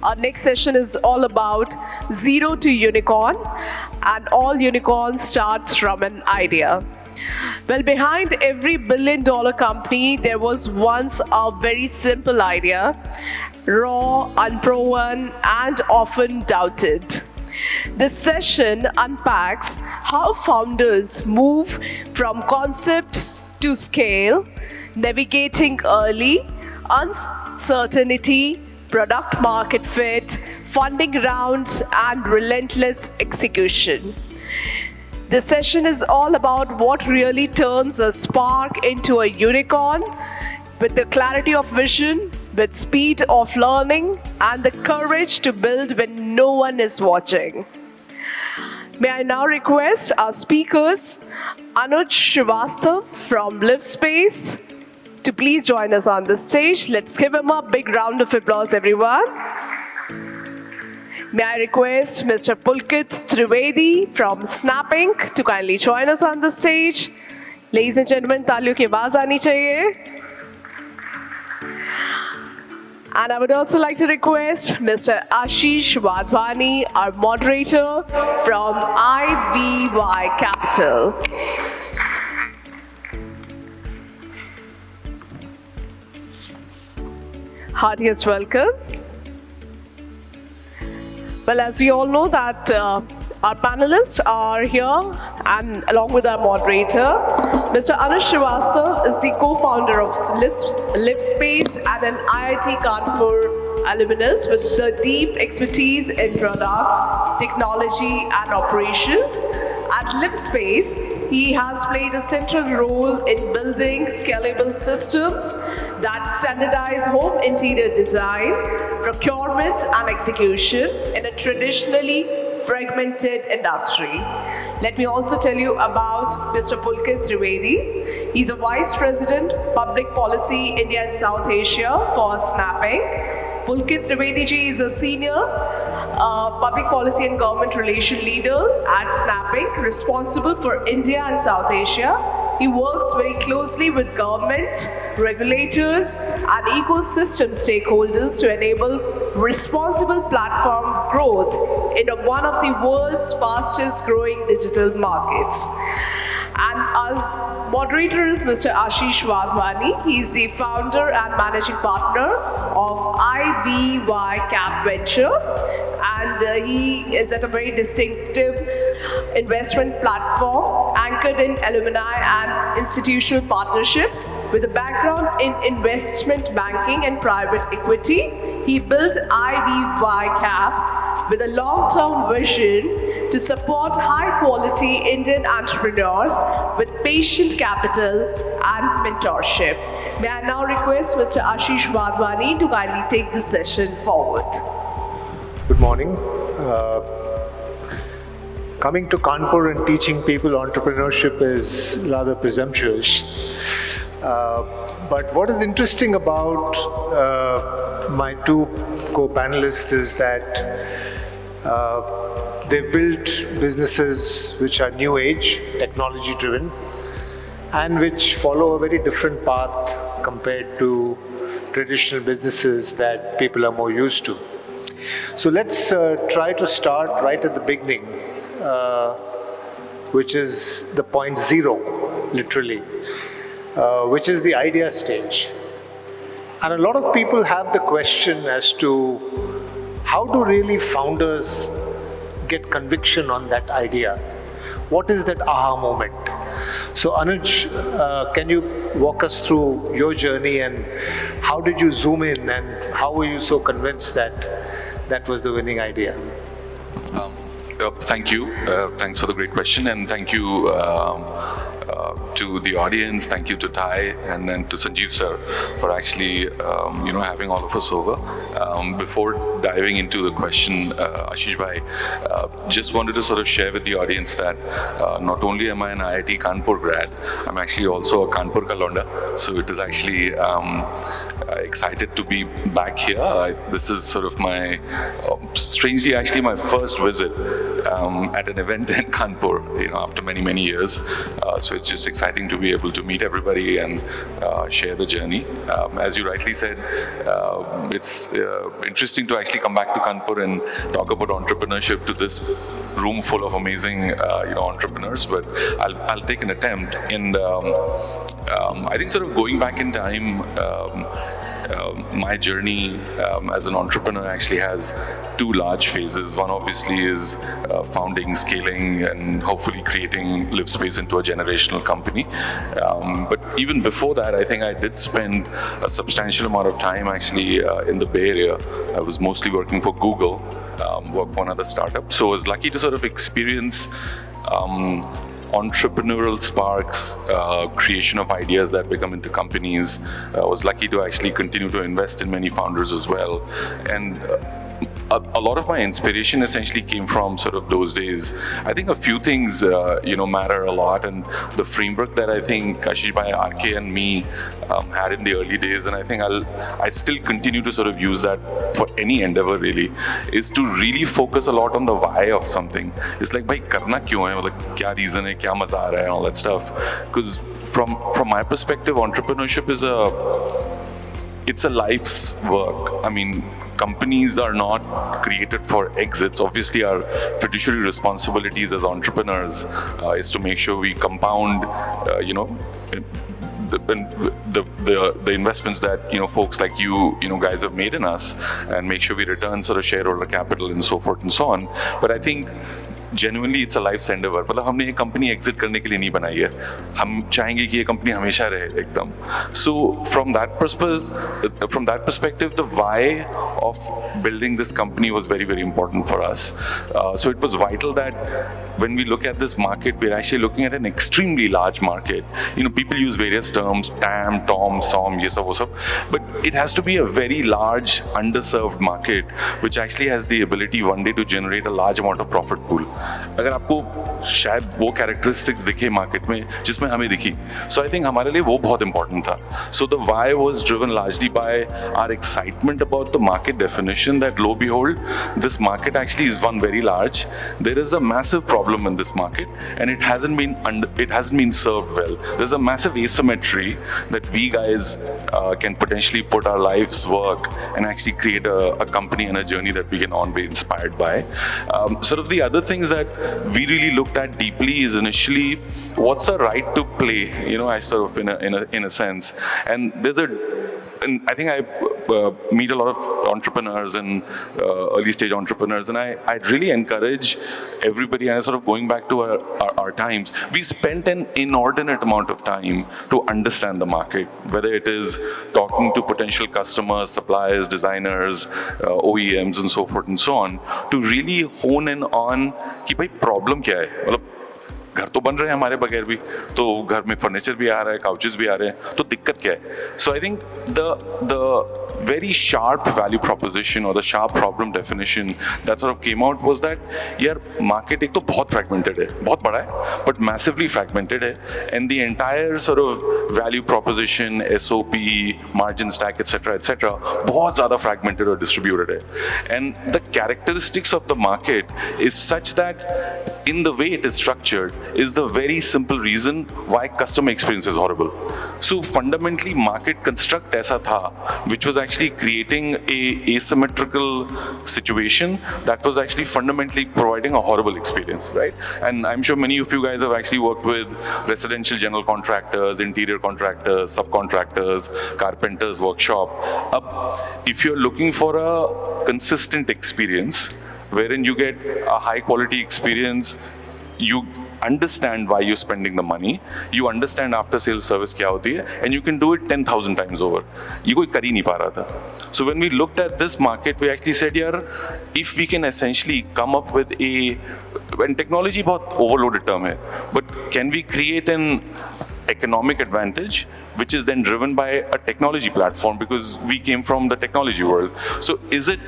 Our next session is all about zero to unicorn, and all unicorn starts from an idea. Well, behind every billion-dollar company, there was once a very simple idea, raw, unproven, and often doubted. This session unpacks how founders move from concept to scale, navigating early uncertainty, product market fit, funding rounds, and relentless execution. This session is all about what really turns a spark into a unicorn, with the clarity of vision, with speed of learning, and the courage to build when no one is watching. May I now request our speakers, Anuj Srivastava from LivSpace, to please join us on the stage. Let's give him a big round of applause, everyone. May I request Mr. Pulkit Trivedi from Snap Inc. to kindly join us on the stage. Ladies and gentlemen, तालियों की आवाज आनी चाहिए. And I would also like to request Mr. Ashish Wadhwani, our moderator from IBY Captial. Heartiest welcome. Well, as we all know that our panelists are here, and along with our moderator, Mr. Anuj Srivastava is the co-founder of LivSpace and an IIT Kanpur alumnus with the deep expertise in product, technology, and operations. At LivSpace, he has played a central role in building scalable systems that standardize home interior design, procurement, and execution in a traditionally fragmented industry. Let me also tell you about Mr. Pulkit Trivedi. He's a Vice President, Public Policy, India and South Asia for Snap Inc. Pulkit Trivedi ji is a Senior Public Policy and Government Relation Leader at Snap Inc., responsible for India and South Asia. He works very closely with government, regulators, and ecosystem stakeholders to enable responsible platform growth in one of the world's fastest growing digital markets. And our moderator is Mr. Ashish Wadhwani. He's the founder and managing partner of IBY Cap Venture, and he is at a very distinctive investment platform anchored in alumni and institutional partnerships. With a background in investment banking and private equity, he built IBY Cap with a long-term vision to support high-quality Indian entrepreneurs with patient capital and mentorship. May I now request Mr. Ashish Wadhwani to kindly take this session forward. Good morning. Coming to Kanpur and teaching people entrepreneurship is rather presumptuous. But what is interesting about my two co-panelists is that they've built businesses which are new age, technology driven, and which follow a very different path compared to traditional businesses that people are more used to. So let's try to start right at the beginning, which is the point zero, literally, which is the idea stage. And a lot of people have the question as to how do really founders get conviction on that idea? What is that aha moment? So Anuj, can you walk us through your journey and how did you zoom in and how were you so convinced that that was the winning idea? Thank you. Thanks for the great question, and thank you to the audience. Thank you to Ty and to Sanjeev sir for actually having all of us over. Before diving into the question, Ashish bhai, just wanted to sort of share with the audience that not only am I an IIT Kanpur grad, I'm actually also a Kanpur ka Londa. So it is actually excited to be back here. This is sort of my, strangely actually my first visit at an event in Kanpur, after many years. So So it's just exciting to be able to meet everybody and share the journey. As you rightly said, it's interesting to actually come back to Kanpur and talk about entrepreneurship to this room full of amazing entrepreneurs. But I'll take an attempt. And I think sort of going back in time, my journey as an entrepreneur actually has two large phases. One obviously is founding, scaling, and hopefully creating LivSpace into a generational company. But even before that, I think I did spend a substantial amount of time actually in the Bay Area. I was mostly working for Google, worked for another startup. So I was lucky to sort of experience entrepreneurial sparks, creation of ideas that become into companies. I was lucky to actually continue to invest in many founders as well. And a lot of my inspiration essentially came from sort of those days. I think a few things, matter a lot, and the framework that I think Ashish Bhai, RK, and me had in the early days, and I think I still continue to sort of use that for any endeavor really, is to really focus a lot on the why of something. It's like, bhai, karna kyun hai? Like, kya reason hai? Kya maza aa raha hai? And all that stuff. Because from my perspective, entrepreneurship is it's a life's work. I mean, companies are not created for exits. Obviously, our fiduciary responsibilities as entrepreneurs is to make sure we compound, the investments that folks like you guys have made in us, and make sure we return sort of shareholder capital and so forth and so on. But I think genuinely it's a life's endeavor. मतलब हमने ये company exit करने के लिए नहीं बनाई है, हम चाहेंगे कि ये कंपनी हमेशा रहे एकदम. So from that perspective, the why of building this company was very, very important for us. So it was vital that when we look at this market, we're actually looking at an extremely large market. People use various terms, TAM, TOM, SOM, ये सब वो सब, but it has to be a very large underserved market which actually has the ability one day to generate a large amount of profit pool. अगर आपको शायद वो characteristics दिखे market में जिसमें हमें दिखी, सो आई थिंक हमारे लिए वो बहुत इंपॉर्टेंट था. So the why was driven largely by our excitement about the market definition that lo behold this market actually is one very large. There is a massive problem in this market and it hasn't been served well. There's a massive asymmetry that we guys can potentially put our life's work and actually create a company and a journey that we can all be inspired by. Sort of the other things that we really looked at deeply is initially what's a right to play, I sort of in a sense. And I think I meet a lot of entrepreneurs and early stage entrepreneurs, and I'd really encourage everybody, and sort of going back to our times, we spent an inordinate amount of time to understand the market, whether it is talking to potential customers, suppliers, designers, OEMs, and so forth and so on, to really hone in on कि भाई problem क्या है. मतलब घर तो बन रहे हैं हमारे बगैर भी, तो घर में फर्नीचर भी आ रहा है, काउचेस भी आ रहे हैं, तो दिक्कत क्या है. So I think the very sharp value proposition or the sharp problem definition that sort of came out was that यार market एक तो बहुत fragmented है, बहुत बड़ा है, but massively fragmented है, and the entire sort of value proposition, SOP, margin stack, etc., बहुत ज़्यादा fragmented और distributed है. And the characteristics of the market is such that in the way it is structured is the very simple reason why customer experience is horrible. So fundamentally market construct ऐसा था which was actually creating a asymmetrical situation that was actually fundamentally providing a horrible experience, right? And I'm sure many of you guys have actually worked with residential general contractors, interior contractors, subcontractors, carpenters, workshop. If you're looking for a consistent experience wherein you get a high quality experience, you understand why you're spending the money, you understand after sales service क्या होती है, and you can do it 10,000 times over. ये कोई कर ही नहीं पा रहा था. So when we looked at this market, we actually said, यार, if we can essentially come up with and technology बहुत overloaded term है, but can we create an economic advantage which is then driven by a technology platform, because we came from the technology world. So is it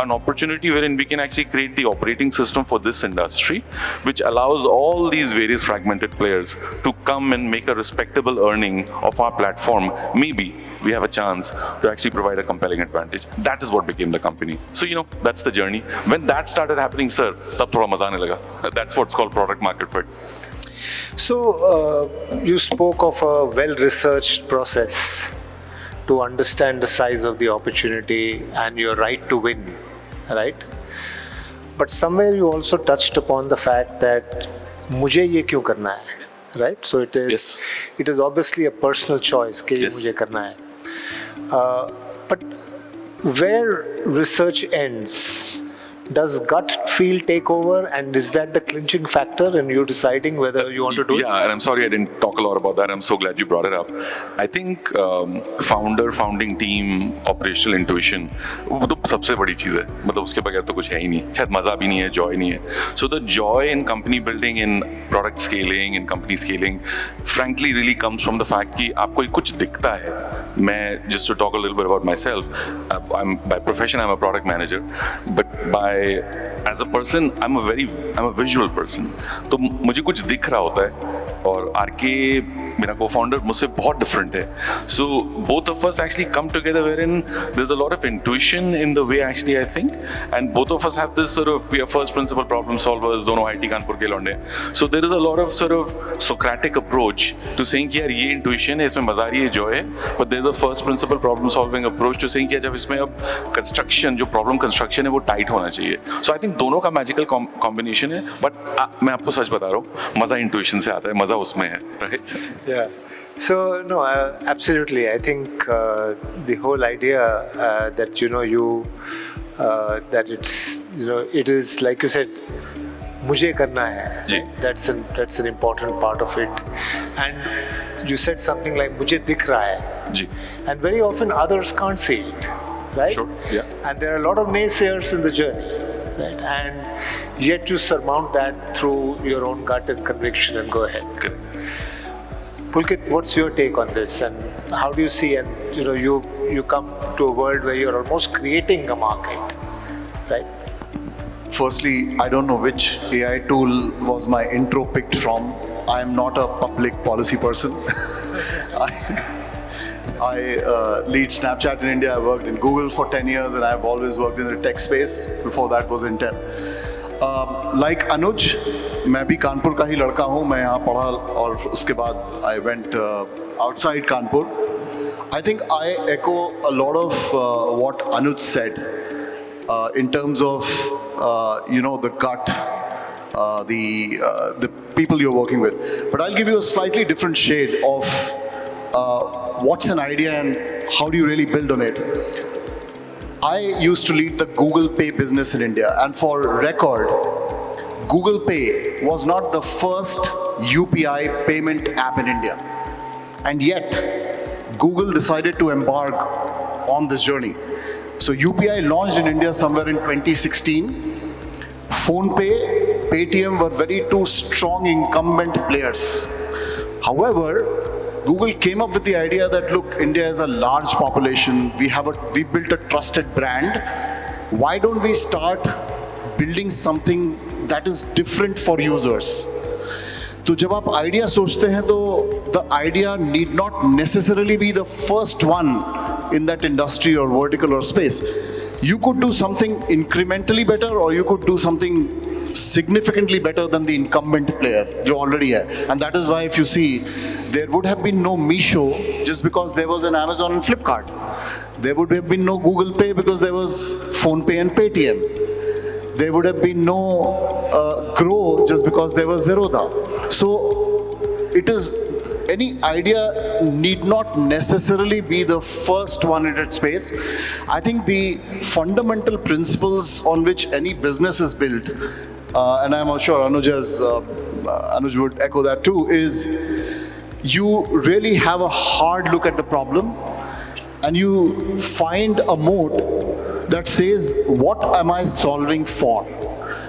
an opportunity wherein we can actually create the operating system for this industry, which allows all these various fragmented players to come and make a respectable earning of our platform? Maybe we have a chance to actually provide a compelling advantage. That is what became the company. So, that's the journey. When that started happening, sir, tab thoda maza aane laga. That's what's called product market fit. So, you spoke of a well-researched process to understand the size of the opportunity and your right to win, right? But somewhere you also touched upon the fact that मुझे ये क्यों करना है, right? So it is Yes. it is obviously a personal choice कि ये Yes. मुझे करना है. But where research ends, does gut feel take over, and is that the clinching factor in you deciding whether you want to do it? Yeah, and I'm sorry I didn't talk a lot about that. I'm so glad you brought it up. I think founding team, operational intuition, वो तो सबसे बड़ी चीज़ है. मतलब उसके बगैर तो कुछ है ही नहीं. शायद मज़ा भी नहीं है, joy नहीं है. So the joy in company building, in product scaling, in company scaling, frankly really comes from the fact कि आपको कुछ दिखता है. मैं just to talk a little bit about myself, I'm by profession I'm a product manager, but as a person I'm a visual person. तो मुझे कुछ दिख रहा होता है और आरके मेरा co-founder मुझसे बहुत different है. So both of us actually come together wherein there's a lot of intuition in the way actually I think, and both of us have this sort of, we are first principle problem solvers, दोनों IIT Kanpur के लौंडे. So there is a lot of sort of Socratic approach to saying कि यार ये intuition है, इसमें मजा आ रही है, joy है, but there's a first principle problem solving approach to saying कि जब इसमें अब construction, जो problem construction है वो tight होना चाहिए. So I think दोनों का magical combination है, but मैं आपको सच बता रहा हूँ, मजा intuition से आता है, मजा उसमें है, right? Yeah. So no, absolutely. I think the whole idea that that it is like you said, मुझे करना है. जी. That's an important part of it. And you said something like मुझे दिख रहा है. जी. And very often others can't see it, right? Sure. Yeah. And there are a lot of naysayers in the journey, right? And yet you surmount that through your own gut and conviction and go ahead. Correct. Pulkit, what's your take on this, and how do you see? And you come to a world where you're almost creating a market, right? Firstly, I don't know which AI tool was my intro picked from. I am not a public policy person. I lead Snapchat in India. I worked in Google for 10 years, and I've always worked in the tech space. Before that was Intel. Like Anuj, मैं भी कानपुर का ही लड़का हूँ. मैं यहाँ पढ़ा और उसके बाद I went outside Kanpur. I think I echo a lot of what Anuj said in terms of the gut, the people you're working with. But I'll give you a slightly different shade of what's an idea and how do you really build on it. I used to lead the Google Pay business in India, and for record, Google Pay was not the first UPI payment app in India. And yet, Google decided to embark on this journey. So UPI launched in India somewhere in 2016. PhonePe, Paytm were very two strong incumbent players. However, Google came up with the idea that, look, India is a large population. We built a trusted brand. Why don't we start building something that is different for users? तो जब आप idea सोचते हैं तो the idea need not necessarily be the first one in that industry or vertical or space. You could do something incrementally better, or you could do something significantly better than the incumbent player जो already है. And that is why if you see, there would have been no Meesho just because there was an Amazon and Flipkart. There would have been no Google Pay because there was PhonePe and Paytm. There would have been no Grow just because there was Zerodha. So it is, any idea need not necessarily be the first one in its space. I think the fundamental principles on which any business is built, and I'm sure Anuj would echo that too, is you really have a hard look at the problem and you find a mode that says, what am I solving for?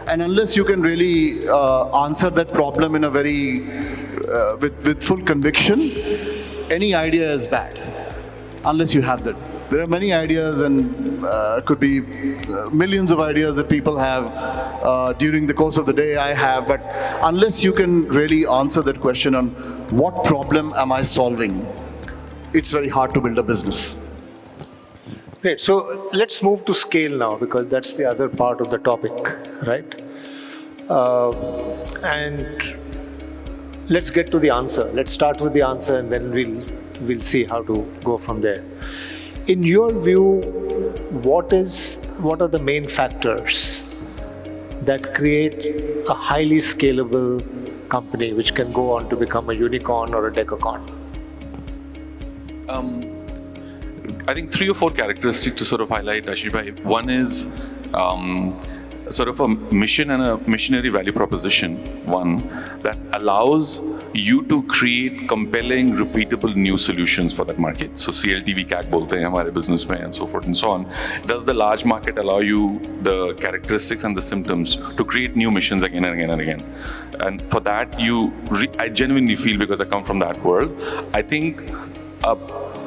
And unless you can really answer that problem in a very, with full conviction, any idea is bad, unless you have that. There are many ideas, and could be millions of ideas that people have during the course of the day. I have, but unless you can really answer that question on what problem am I solving, it's very hard to build a business. Great. So let's move to scale now, because that's the other part of the topic, right? And let's get to the answer. Let's start with the answer, and then we'll see how to go from there. In your view, what are the main factors that create a highly scalable company which can go on to become a unicorn or a decacorn? I think 3 or 4 characteristics to sort of highlight, Ashish bhai. One is sort of a mission and a missionary value proposition, one that allows you to create compelling, repeatable new solutions for that market. So CLTV CAC bolte hain hamare business mein, and so forth and so on. Does the large market allow you the characteristics and the symptoms to create new missions again and again and again? And for that, I genuinely feel, because I come from that world, I think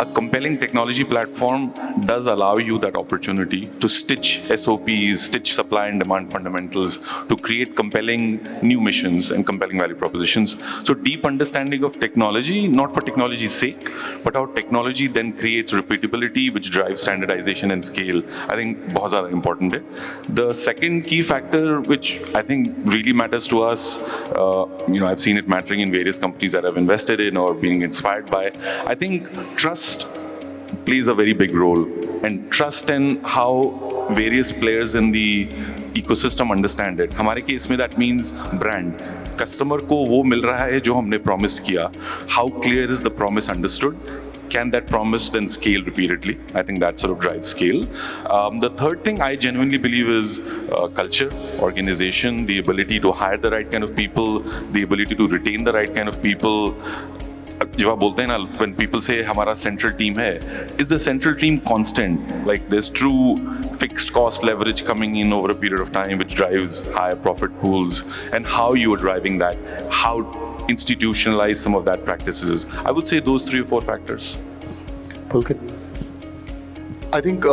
a compelling technology platform does allow you that opportunity to stitch SOPs, stitch supply and demand fundamentals, to create compelling new missions and compelling value propositions. So deep understanding of technology, not for technology's sake, but how technology then creates repeatability, which drives standardization and scale, I think bahut zyada important hai. The second key factor, which I think really matters to us, I've seen it mattering in various companies that I've invested in or being inspired by, I think trust plays a very big role, and trust in how various players in the ecosystem understand it. हमारे case में that means brand. Customer को वो मिल रहा है जो हमने promise किया. How clear is the promise understood? Can that promise then scale repeatedly? I think that sort of drives scale. The third thing I genuinely believe is culture, organization, the ability to hire the right kind of people, the ability to retain the right kind of people. जब आप बोलते हैं ना, when people say हमारा central team है, is the central team constant? Like there's true fixed cost leverage coming in over a period of time, which drives higher profit pools, and how you are driving that, how institutionalized some of that practices is. I would say those 3 or 4 factors. Pulkit? I think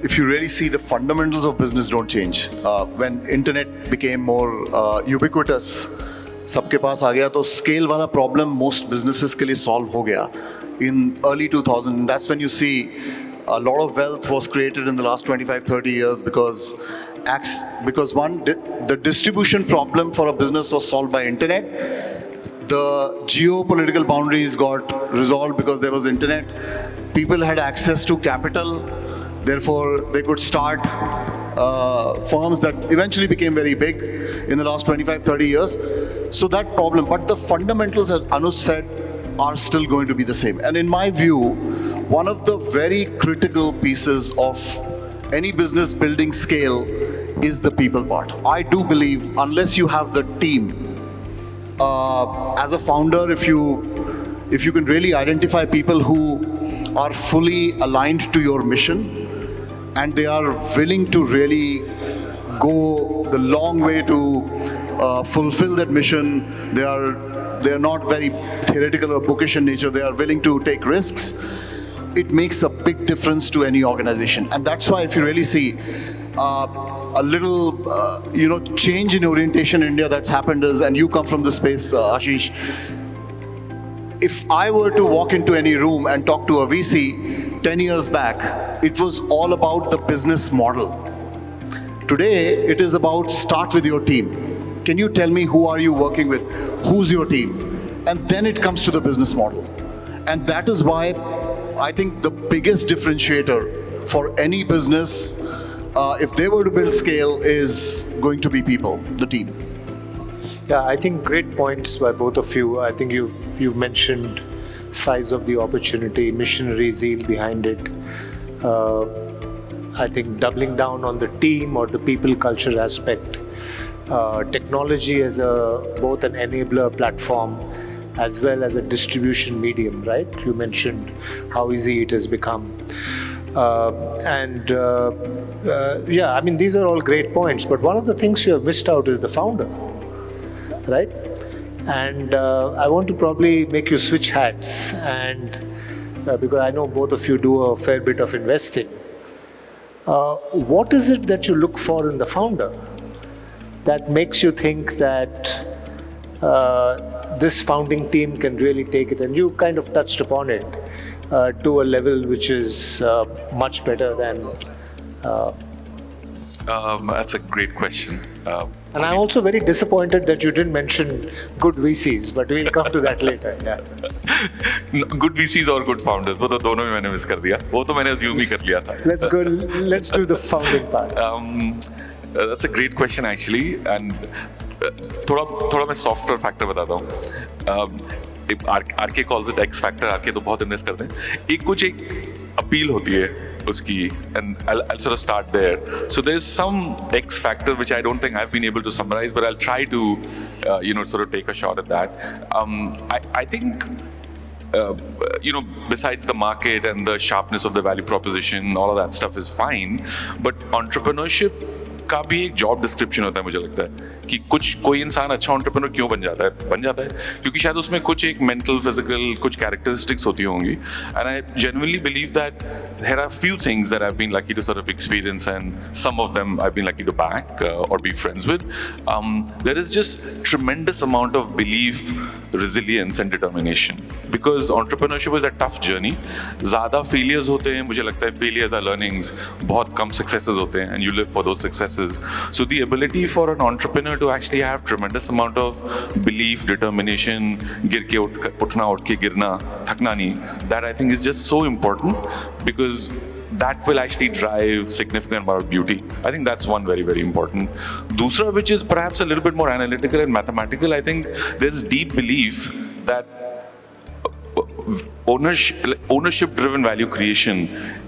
if you really see, the fundamentals of business don't change. When internet became more ubiquitous, सबके पास आ गया, तो scale वाला problem most businesses के लिए solve हो गया in early 2000. And that's when you see a lot of wealth was created in the last 25-30 years because one, the distribution problem for a business was solved by internet. The geopolitical boundaries got resolved because there was internet. People had access to capital, therefore they could start firms that eventually became very big in the last 25-30 years. So that problem, but the fundamentals, as Anuj said, are still going to be the same. And in my view, one of the very critical pieces of any business building scale is the people part. I do believe unless you have the team, as a founder, if you can really identify people who are fully aligned to your mission and they are willing to really go the long way to fulfill that mission, they are not very theoretical or bookish in nature, they are willing to take risks, it makes a big difference to any organization. And that's why if you really see a little change in orientation in India that's happened is, and you come from the space, Ashish, if I were to walk into any room and talk to a VC 10 years back, it was all about the business model. Today, it is about start with your team. Can you tell me who are you working with? Who's your team? And then it comes to the business model. And that is why I think the biggest differentiator for any business, if they were to build scale, is going to be people, the team. Yeah, I think great points by both of you. I think you mentioned size of the opportunity, missionary zeal behind it. I think doubling down on the team or the people culture aspect. Technology as both an enabler platform as well as a distribution medium, right? You mentioned how easy it has become. Yeah, I mean, these are all great points, but one of the things you have missed out is the founder, right? And I want to probably make you switch hats, and because I know both of you do a fair bit of investing. What is it that you look for in the founder that makes you think that this founding team can really take it? And you kind of touched upon it to a level which is much better than... That's a great question. And I'm also very disappointed that you didn't mention good VCs, but we'll come to that later. Yeah. Good VCs और good founders, वो तो दोनों में मैंने miss कर दिया. वो तो मैंने assume ही कर लिया था. Let's do the founding part. That's a great question actually, and थोड़ा मैं softer factor बताता हूँ. RK calls it X factor. RK तो बहुत इन्वेस्ट करते हैं. एक अपील होती है उसकी, and I'll sort of start there. So there's some X factor which I don't think I've been able to summarize, but I'll try to sort of take a shot at that. I think besides the market and the sharpness of the value proposition, all of that stuff is fine, but entrepreneurship का भी एक job description होता है. मुझे लगता है कि कोई इंसान अच्छा एंटरप्रेन्योर क्यों बन जाता है क्योंकि शायद उसमें कुछ एक मेंटल, फिजिकल कुछ कैरेक्टरिस्टिक्स होती होंगी. And I genuinely believe that there are few things that I have been lucky to sort of experience, and some of them I have been lucky to back or be friends with. There is just tremendous amount of belief, resilience and determination, because entrepreneurship is a tough journey. ज़्यादा failures होते हैं, मुझे लगता है failures are learnings, बहुत कम successes होते हैं, and you live for those successes. So the ability for an entrepreneur to actually have tremendous amount of belief, determination, गिर के उठना, उठ के गिरना, थकना नहीं, that I think is just so important, because that will actually drive significant amount of beauty. I think that's one very, very important. Dusra, which is perhaps a little bit more analytical and mathematical, I think there's deep belief that ownership-driven value creation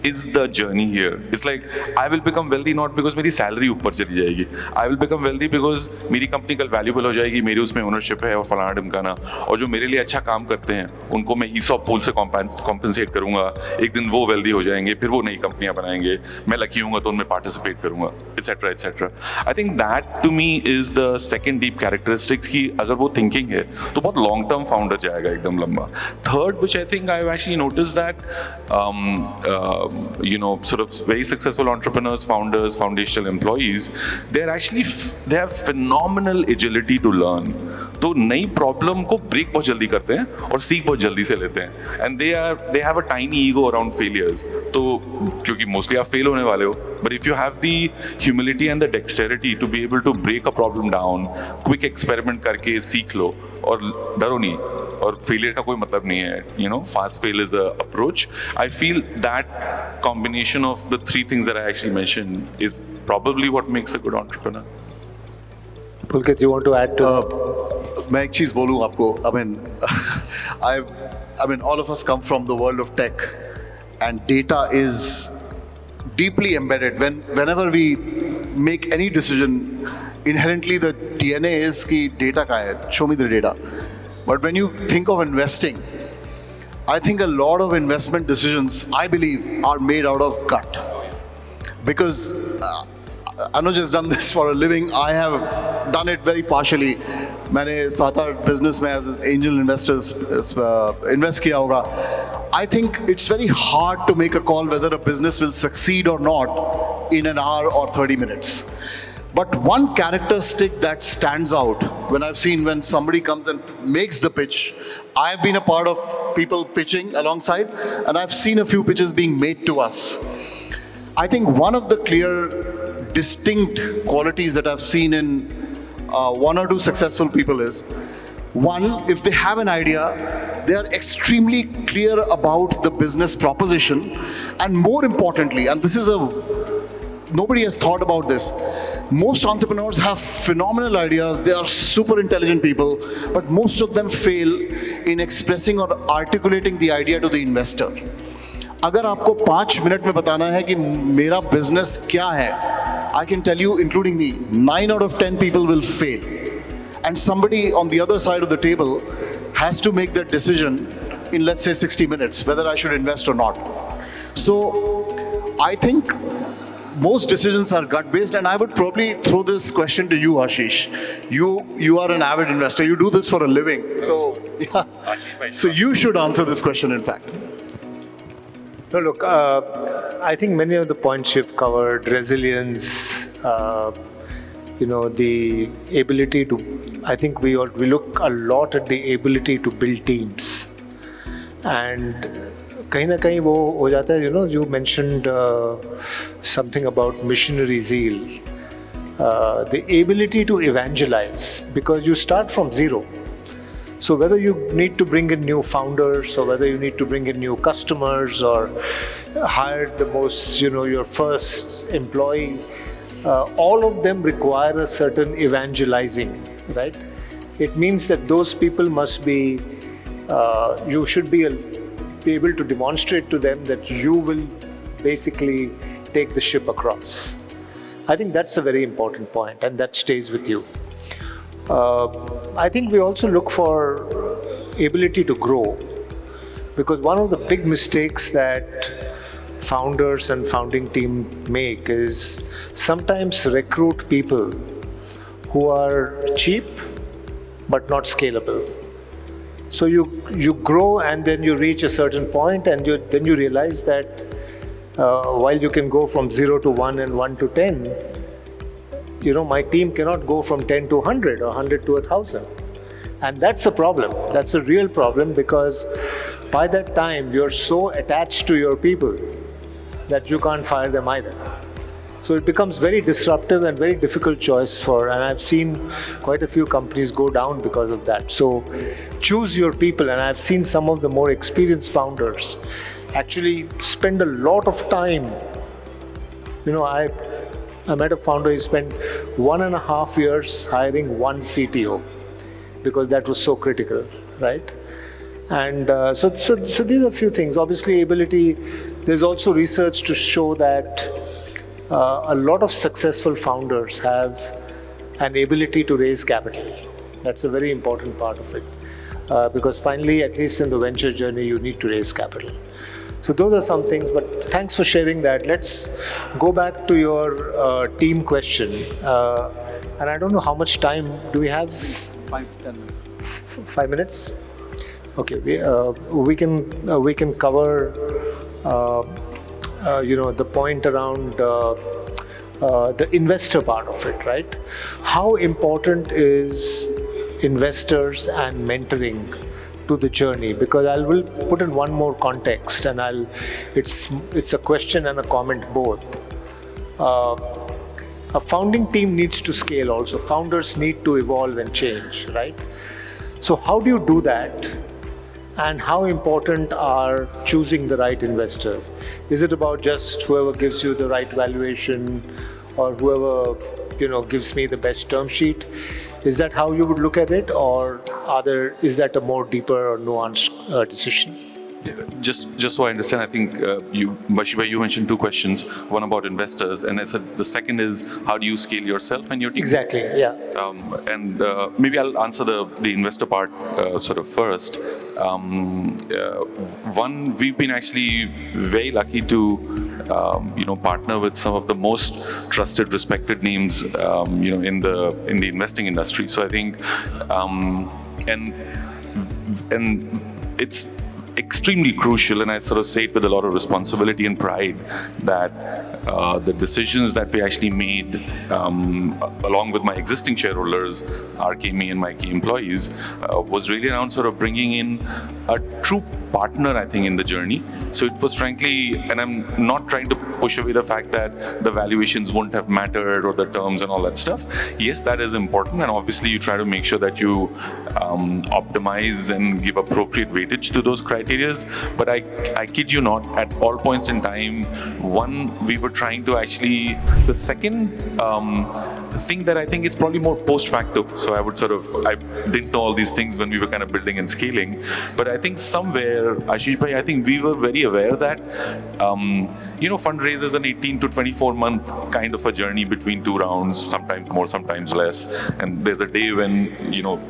is the journey here. It's like I will become wealthy not because मेरी salary ऊपर चली जाएगी. I will become wealthy because मेरी company कल valuable हो जाएगी, मेरी उसमें ownership है और फलाना ढिमकाना, और जो मेरे लिए अच्छा काम करते हैं उनको मैं ESOP pool से compensate करूँगा. एक दिन वो wealthy हो जाएंगे, फिर वो नई कंपनियाँ बनाएंगे, मैं lucky हूँगा तो उनमें participate करूँगा, etc. etc. I think that to me is the second deep characteristics कि अगर वो thinking है तो बहुत long term founder जाएगा एकदम लंबा. Third, which I think I've actually noticed that sort of very successful entrepreneurs, founders, foundational employees, they have phenomenal agility to learn. तो नई प्रॉब्लम को ब्रेक बहुत जल्दी करते हैं और सीख बहुत जल्दी से लेते हैं, and they have a tiny ego around failures. तो क्योंकि मोस्टली आप फेल होने वाले हो, but if you have the humility and the dexterity to be able to break a problem down, quick experiment करके सीख लो और डरो नहीं, और फेलियर का कोई मतलब नहीं है. Fast fail is a approach. I feel that combination of the three things that I actually mentioned is probably what makes a good entrepreneur. Pulkit, you want to add to? मैं एक चीज बोलूं आपको. I mean, all of us come from the world of tech, and data is deeply embedded. Whenever we make any decision, inherently the DNA is कि data का है. Show me the data. But when you think of investing, I think a lot of investment decisions, I believe, are made out of gut. Because Anuj has done this for a living. I have done it very partially. मैंने 7-8 business में as angel investors invest किया होगा. I think it's very hard to make a call whether a business will succeed or not in an hour or 30 minutes. But one characteristic that stands out when somebody comes and makes the pitch, I've been a part of people pitching alongside, and I've seen a few pitches being made to us. I think one of the clear, distinct qualities that I've seen in one or two successful people is, one, if they have an idea, they are extremely clear about the business proposition, and more importantly, and this is nobody has thought about this. Most entrepreneurs have phenomenal ideas. They are super intelligent people, but most of them fail in expressing or articulating the idea to the investor. अगर आपको 5 minute में बताना है कि मेरा business क्या है, I can tell you, including me, 9 out of 10 people will fail. And somebody on the other side of the table has to make that decision in, let's say, 60 minutes, whether I should invest or not. So I think most decisions are gut-based, and I would probably throw this question to you, Ashish. You are an avid investor. You do this for a living. So, yeah. So you should answer this question, in fact. No, look, I think many of the points you've covered, resilience, the ability to, I think we look a lot at the ability to build teams. And कहीं ना कहीं वो हो जाता है, you mentioned something about missionary zeal. the ability to evangelize, because you start from zero. So whether you need to bring in new founders, or whether you need to bring in new customers, or hire the most, your first employee, all of them require a certain evangelizing, right? It means that those people must be, you should be able to demonstrate to them that you will basically take the ship across. I think that's a very important point, and that stays with you. I think we also look for ability to grow, because one of the big mistakes that founders and founding team make is sometimes recruit people who are cheap but not scalable. So you grow, and then you reach a certain point, and then you realize that while you can go from 0 to 1 and 1 to 10, my team cannot go from 10 to 100 or 100 to 1,000. And that's a problem. That's a real problem, because by that time you're so attached to your people that you can't fire them either. So it becomes very disruptive and very difficult choice and I've seen quite a few companies go down because of that. So choose your people, and I've seen some of the more experienced founders actually spend a lot of time. I met a founder, he spent 1.5 years hiring one CTO, because that was so critical, right? And so these are a few things. Obviously, ability, there's also research to show that a lot of successful founders have an ability to raise capital. That's a very important part of it, because finally, at least in the venture journey, you need to raise capital. So those are some things, but thanks for sharing that. Let's go back to your team question. And I don't know how much time do we have? 5-10 minutes. 5 minutes? Okay, we can cover the point around the investor part of it, right? How important is investors and mentoring to the journey? Because I will put in one more context, and it's a question and a comment both. A founding team needs to scale also. Founders need to evolve and change, right? So how do you do that? And how important are choosing the right investors? Is it about just whoever gives you the right valuation, or whoever gives me the best term sheet? Is that how you would look at it, or is that a more deeper or nuanced decision? Just so I understand, I think Bashibai, you mentioned two questions. One about investors, and I said the second is how do you scale yourself and your team? Exactly, yeah. And maybe I'll answer the investor part sort of first. One, we've been actually very lucky to partner with some of the most trusted, respected names in the investing industry. So I think and it's extremely crucial, and I sort of say it with a lot of responsibility and pride, that the decisions that we actually made along with my existing shareholders, RKME and my key employees, was really around sort of bringing in a true partner, I think, in the journey. So it was frankly, and I'm not trying to push away the fact that the valuations wouldn't have mattered, or the terms and all that stuff. Yes, that is important, and obviously you try to make sure that you optimize and give appropriate weightage to those criteria. But I kid you not, at all points in time, one, we were trying to actually, the second thing that I think is probably more post facto. So I didn't know all these things when we were kind of building and scaling, but I think somewhere, Ashish bhai, I think we were very aware that fundraise is an 18 to 24 month kind of a journey between two rounds, sometimes more, sometimes less. And there's a day when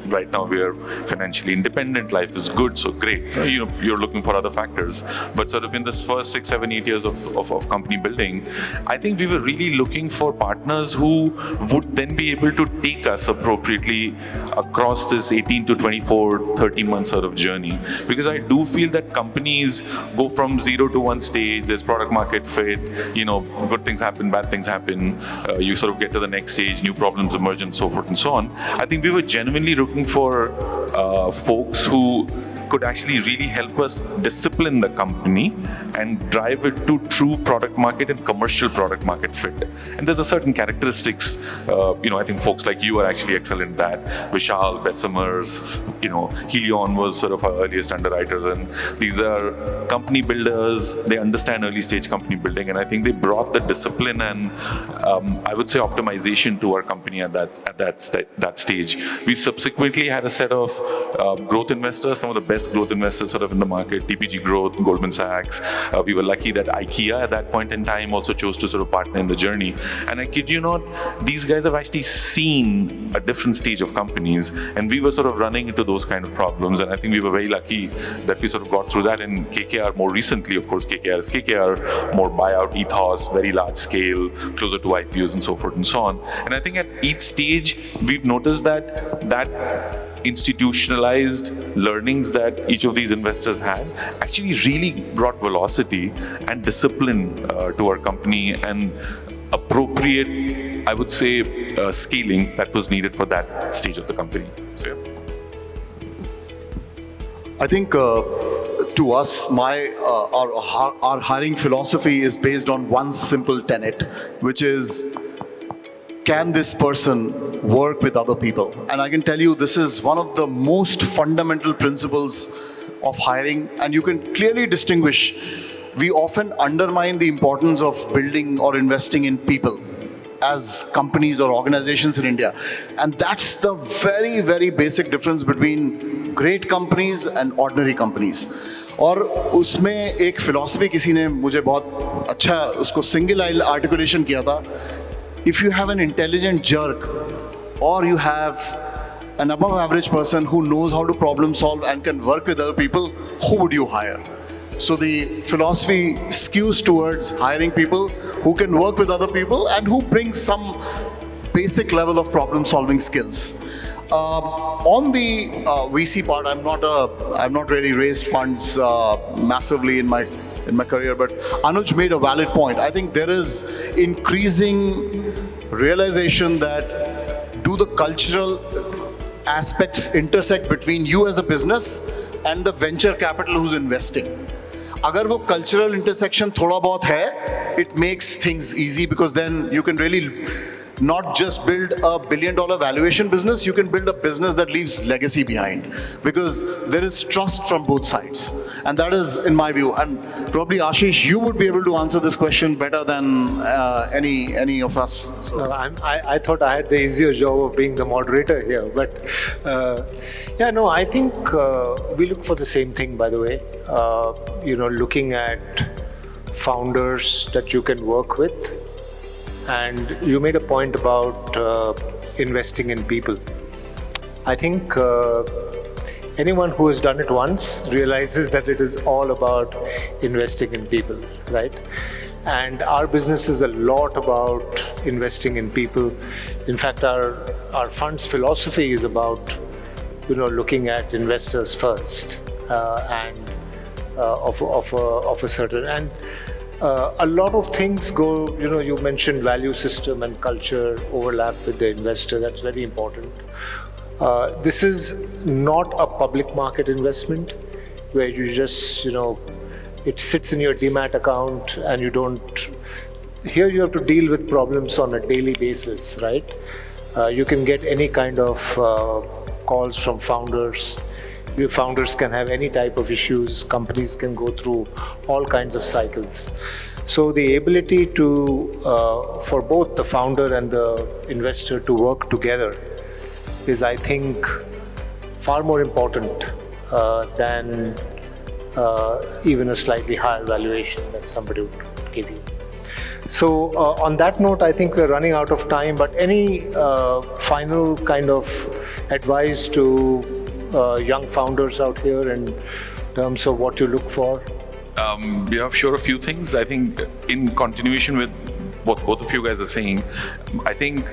right now we are financially independent, life is good, so great. You're looking for other factors, but sort of in this first 6, 7, 8 years of company building, I think we were really looking for partners who would then be able to take us appropriately across this 18 to 24, 30 month sort of journey. Because I do feel that companies go from 0 to 1 stage, there's product market fit, good things happen, bad things happen, you sort of get to the next stage, new problems emerge, and so forth and so on. I think we were genuinely looking for folks who could actually really help us discipline the company and drive it to true product market and commercial product market fit. And there's a certain characteristics, I think folks like you are actually excellent in that. Vishal, Bessemer's, Helion was sort of our earliest underwriters, and these are company builders. They understand early stage company building, and I think they brought the discipline and I would say optimization to our company at that stage. We subsequently had a set of growth investors, some of the best growth investors sort of in the market, TPG Growth, Goldman Sachs. We were lucky that IKEA at that point in time also chose to sort of partner in the journey. And I kid you not, these guys have actually seen a different stage of companies, and we were sort of running into those kind of problems, and I think we were very lucky that we sort of got through that. And KKR more recently, of course, KKR is KKR, more buyout ethos, very large scale, closer to IPOs and so forth and so on. And I think at each stage, we've noticed that institutionalized learnings that each of these investors had actually really brought velocity and discipline to our company and appropriate, I would say, scaling that was needed for that stage of the company. So, yeah. I think to us, our hiring philosophy is based on one simple tenet, which is, can this person work with other people? And I can tell you, this is one of the most fundamental principles of hiring, and you can clearly distinguish. We often undermine the importance of building or investing in people as companies or organizations in India. And that's the very, very basic difference between great companies and ordinary companies. और उसमें एक philosophy किसी ने मुझे बहुत अच्छा उसको single articulation किया था. If you have an intelligent jerk or you have an above average person who knows how to problem solve and can work with other people, who would you hire? So the philosophy skews towards hiring people who can work with other people and who bring some basic level of problem solving skills. On the VC part, I've not really raised funds massively in my career, but Anuj made a valid point. I think there is increasing realization that do the cultural aspects intersect between you as a business and the venture capital who's investing. अगर वो cultural intersection थोड़ा बहुत है, it makes things easy because then you can really not just build a $1 billion valuation business, you can build a business that leaves legacy behind because there is trust from both sides. And that is, in my view, and probably Ashish, you would be able to answer this question better than any of us. So. No, I thought I had the easier job of being the moderator here, but I think we look for the same thing, by the way. Looking at founders that you can work with. And you made a point about investing in people. I think anyone who has done it once realizes that it is all about investing in people, right? And our business is a lot about investing in people. In fact, our fund's philosophy is about, looking at investors first and of a certain and. A lot of things go, you mentioned value system and culture overlap with the investor. That's very important. This is not a public market investment where you just, it sits in your demat account and you don't, here you have to deal with problems on a daily basis, right? You can get any kind of calls from founders. Your founders can have any type of issues. Companies can go through all kinds of cycles. So the ability to, for both the founder and the investor to work together is, I think, far more important than even a slightly higher valuation that somebody would give you. So on that note, I think we're running out of time, but any final kind of advice to young founders out here in terms of what you look for? Yeah, sure, a few things. I think in continuation with what both of you guys are saying, I think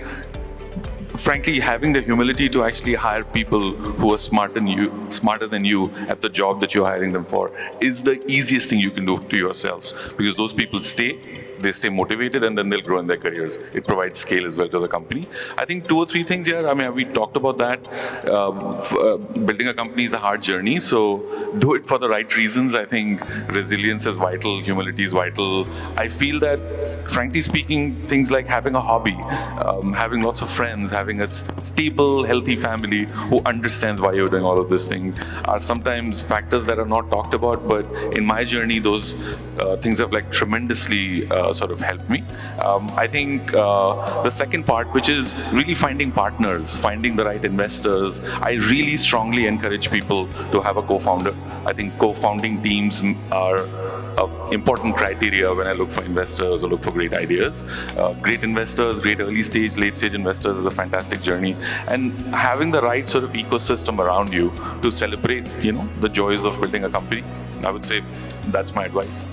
frankly having the humility to actually hire people who are smarter than you at the job that you're hiring them for is the easiest thing you can do to yourselves, because those people stay, they stay motivated, and then they'll grow in their careers. It provides scale as well to the company. I think 2 or 3 things here. I mean, we talked about that. Building a company is a hard journey, so do it for the right reasons. I think resilience is vital, humility is vital. I feel that, frankly speaking, things like having a hobby, having lots of friends, having a stable, healthy family who understands why you're doing all of this thing are sometimes factors that are not talked about, but in my journey, those things have like tremendously sort of helped me. I think the second part, which is really finding partners, finding the right investors, I really strongly encourage people to have a co-founder. I think co-founding teams are an important criteria when I look for investors or look for great ideas. Great investors, great early stage, late stage investors is a fantastic journey. And having the right sort of ecosystem around you to celebrate, the joys of building a company, I would say that's my advice.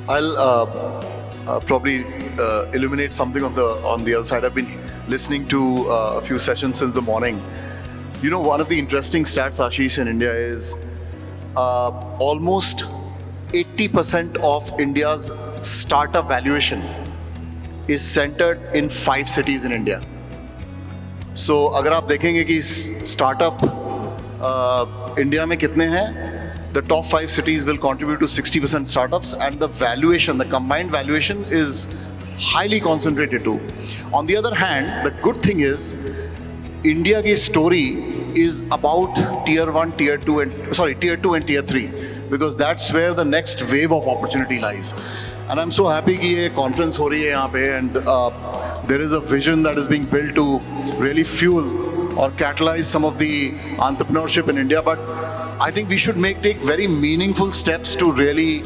I'll probably illuminate something on the other side. I've been listening to a few sessions since the morning. One of the interesting stats, Ashish, in India is almost 80% of India's startup valuation is centered in 5 cities in India. So, अगर आप देखेंगे कि startup India में कितने हैं, the top 5 cities will contribute to 60% startups, and the valuation, the combined valuation is highly concentrated too. On the other hand, the good thing is, India's story is about tier 1, tier 2 and tier 3, because that's where the next wave of opportunity lies. And I'm so happy कि ये conference हो रही है यहाँ पे, and there is a vision that is being built to really fuel or catalyze some of the entrepreneurship in India. But I think we should take very meaningful steps to really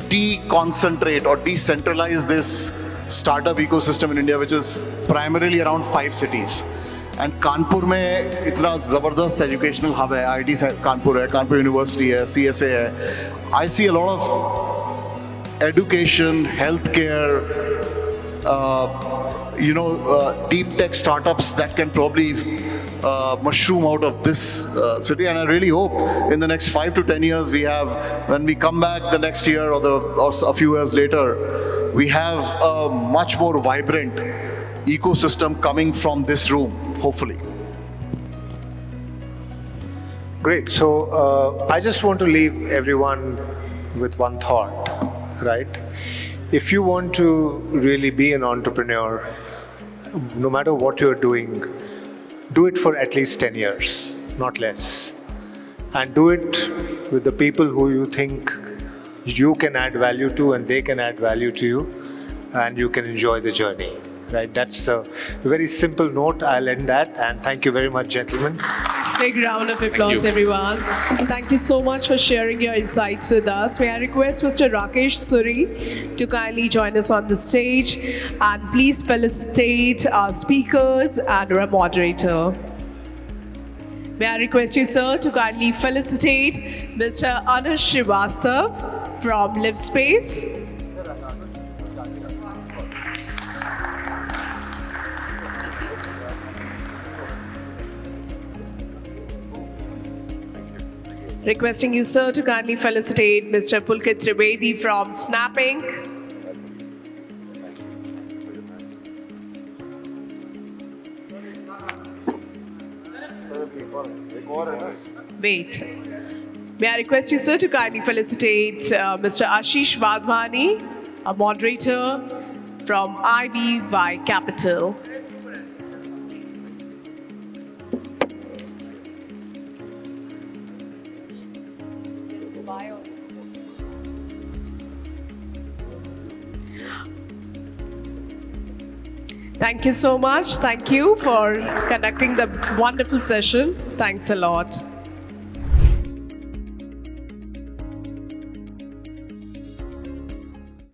deconcentrate or decentralize this startup ecosystem in India, which is primarily around 5 cities. And Kanpur में इतना ज़बरदस्त educational hub है, IIT Kanpur है, Kanpur University है, CSA है. I see a lot of education, healthcare, deep tech startups that can probably mushroom out of this city. And I really hope in the next 5 to 10 years when we come back the next year or a few years later, we have a much more vibrant ecosystem coming from this room, hopefully. Great. So I just want to leave everyone with one thought, right? If you want to really be an entrepreneur, no matter what you're doing, do it for at least 10 years, not less. And do it with the people who you think you can add value to and they can add value to you, and you can enjoy the journey. Right, that's a very simple note. I'll end that, and thank you very much, gentlemen. Big round of applause, everyone. Thank you so much for sharing your insights with us. May I request Mr. Rakesh Suri to kindly join us on the stage, and please felicitate our speakers and our moderator. May I request you, sir, to kindly felicitate Mr. Anuj Srivastava from LivSpace. Requesting you, sir, to kindly felicitate Mr. Pulkit Trivedi from Snap Inc. Wait. May I request you, sir, to kindly felicitate Mr. Ashish Wadhwani, a moderator from IBY Captial. Thank you so much. Thank you for conducting the wonderful session. Thanks a lot.